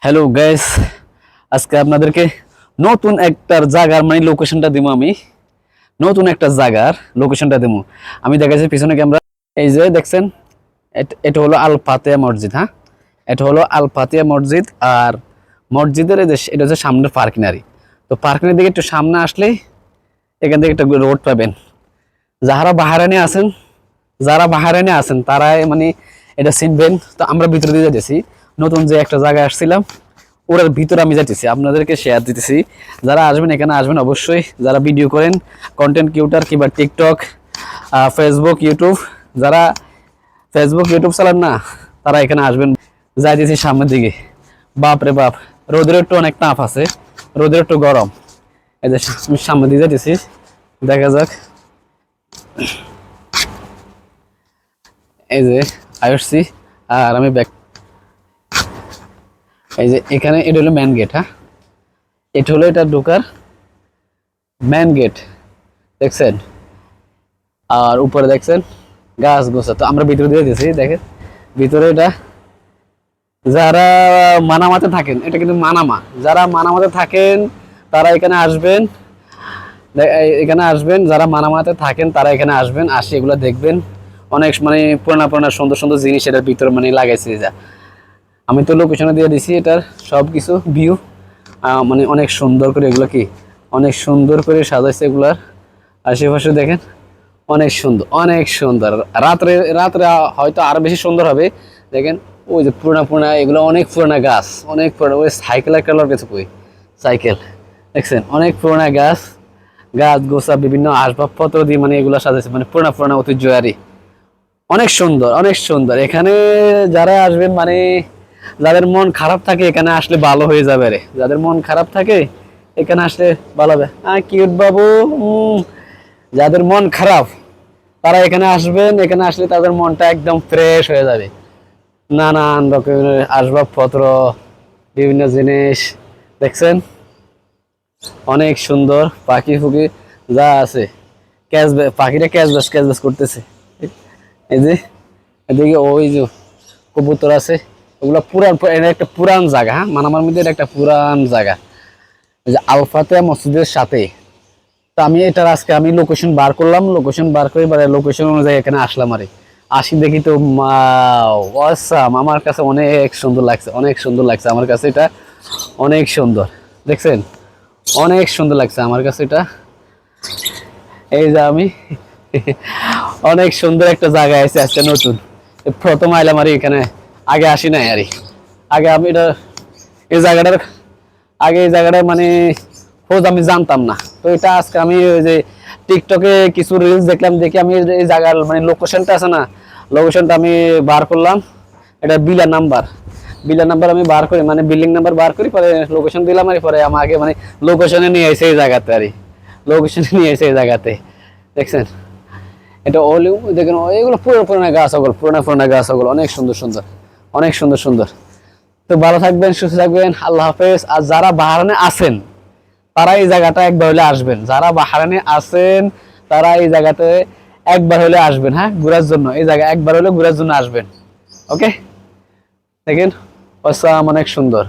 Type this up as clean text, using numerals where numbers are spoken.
Hello guys, আজকে আপনাদেরকে নতুন একটা জায়গার মানে লোকেশনটা দিব। আমি নতুন একটা জায়গার লোকেশনটা দেবো। আমি দেখাচ্ছি পিছনে ক্যামেরা। এই যে দেখছেন, এটা হলো আল ফাতেহা মসজিদ। হ্যাঁ, এটা হলো আল ফাতেহা মসজিদ। আর মসজিদের এই যে এটা হচ্ছে সামনের পার্কিনারি। তো পার্কিনারি দিকে একটু সামনে আসলে এখান থেকে একটা রোড পাবেন। যারা বাহারানে আছেন তারাই মানে এটা চিনবেন। তো আমরা ভিতরে দিয়ে যেতেছি, নতুন যে একটা জায়গায় আসছিলাম ওটার ভিতরে আমি যাইতেছি, আপনাদেরকে শেয়ার দিতেছি। যারা আসবেন এখানে আসবেন অবশ্যই, যারা ভিডিও করেন, কন্টেন্ট ক্রিয়েটর কিংবা টিকটক, ফেসবুক, ইউটিউব, যারা ফেসবুক ইউটিউব চালান না তারা এখানে আসবেন। যাইতেছি সামনের দিকে। বাপ রে বাপ, রোদের একটু অনেক তাপ আছে, রোদের একটু গরম। এই যে আমি সামনের দিকে যাইতেছি, দেখা যাক। এই যে আসছি আর আমি ব্যাক। এই যে এখানে এটা হলো মেন গেট। হ্যাঁ, এটা হলো এটা ঢোকার মেন গেট, দেখছেন। আর উপরে দেখছেন গাছ গোছা। তো আমরা ভিতরে দিয়ে দিয়েছি, দেখেন ভিতরে এটা। যারা মানামাতে থাকেন, এটা কিন্তু মানামা, যারা মানামাতে থাকেন তারা এখানে আসবেন। এখানে আসবেন, যারা মানামাতে থাকেন তারা এখানে আসবেন, আসি এগুলো দেখবেন। অনেক মানে পুরানা পুরানা সুন্দর সুন্দর জিনিস এটার ভিতরে মানে লাগাইছে। যা আমি তো লোকেশনে দিয়ে দিছি এটার সব কিছু ভিউ। মানে অনেক সুন্দর করে এগুলো কি অনেক সুন্দর করে সাজাইছে এগুলার। আশেপাশে দেখেন অনেক সুন্দর, অনেক সুন্দর। রাত্রে রাত্রে হয়তো আরো বেশি সুন্দর হবে। দেখেন ওই যে পুরোনা পুরোনা এগুলো, অনেক পুরোনা গাছ, অনেক পুরোনো। ওই সাইকেল একটা গেছে, কই সাইকেল দেখছেন, অনেক পুরোনা গাছ, গাছ গোছা বিভিন্ন আসবাবপত্র দিয়ে মানে এগুলো সাজাইছে, মানে পুরোনা পুরোনা ঐতিহ্যবাহী। অনেক সুন্দর, অনেক সুন্দর। এখানে যারা আসবেন মানে যাদের মন খারাপ থাকে এখানে আসলে ভালো হয়ে যাবে রে। যাদের মন খারাপ থাকে এখানে আসলে ভালো হবে। কিউট বাবু। যাদের মন খারাপ তারা এখানে আসবেন, এখানে আসলে তাদের মনটা একদম ফ্রেশ হয়ে যাবে। নানান রকমের আসবাবপত্র, বিভিন্ন জিনিস দেখছেন, অনেক সুন্দর। পাখি ফুকি যা আছে, পাখিরা ক্যাচ ব্যাচ করতেছে। এই যে এদিকে ওই যে কবুতর আছে, ওগুলো পুরান, এটা একটা পুরান জায়গা। হ্যাঁ, মানামার মধ্যে এটা একটা পুরান জায়গা, এই যে আল ফাতেহা মসজিদের সাথে। তো আমি এটার আজকে আমি লোকেশন বার করলাম, লোকেশন বার করে লোকেশন অনুযায়ী এখানে আসলাম। আরে আসি দেখি তো অসাম, আমার কাছে অনেক সুন্দর লাগছে, অনেক সুন্দর লাগছে আমার কাছে এটা, অনেক সুন্দর। দেখছেন, অনেক সুন্দর লাগছে আমার কাছে এটা। এই যে আমি অনেক সুন্দর একটা জায়গায় আছে আজকে নতুন, প্রথম আইলাম আর এখানে। আগে আসি নাই আরে। আগে আমি এটা এই জায়গাটার আগে এই জায়গাটা মানে খোঁজ আমি জানতাম না। তো এটা আজকে আমি ওই যে টিকটকে কিছু রিলস দেখলাম, দেখি আমি এই জায়গার মানে লোকেশনটা আছে না, লোকেশনটা আমি বার করলাম। এটা বিলা নাম্বার আমি বার করি, মানে বিল্ডিং নাম্বার বার করি, পরে লোকেশন দিলাম। আর পরে আমাকে মানে লোকেশনে নিয়ে এসে এই জায়গাতে আর লোকেশনে নিয়ে এসে এই জায়গাতে দেখছেন। এটা অলিউ দেখেন, এগুলো পুরোনো গাছ, ওগুলো পুরোনো গাছ, ওগুলো অনেক সুন্দর সুন্দর, অনেক সুন্দর সুন্দর। তো ভালো থাকবেন, সুস্থ থাকবেন, আল্লাহ হাফেজ। আর যারা বাহারানে আছেন তারা এই জায়গাটা একবার হলে আসবেন। যারা বাহারানে আছেন তারা এই জায়গাতে একবার হলে আসবেন। হ্যাঁ, ঘোরার জন্য এই জায়গা একবার হলে ঘোরার জন্য আসবেন। ওকে, দেখেন অসাম, অনেক সুন্দর।